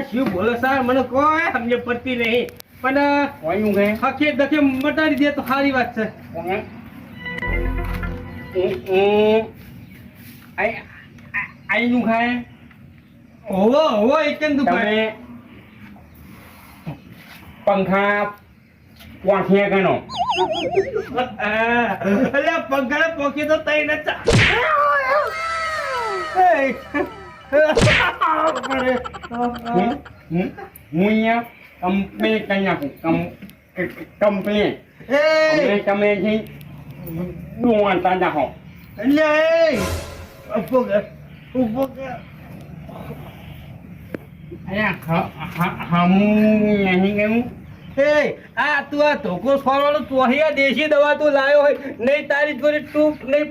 શું બોલો સર મને કોઈ સમજ પડતી નહીં પણ હકે દકે મટાડી દે તો સારી વાત છે આઈનું ખાય હોવો હોવો એકદમ દુકાને પંખા વાંખિયા ગણો અલ્યા પંખા પોકે તો તઈ ન કંપની કઈ નાખું કંપની તમે ડુવાતા નાખો એટલે ઉભો કર આ તું આ ધોકો છોડવાનો તું અહીંયા દેશી દવા તું લાયો હોય નહીં તારી જોડે તું નહીં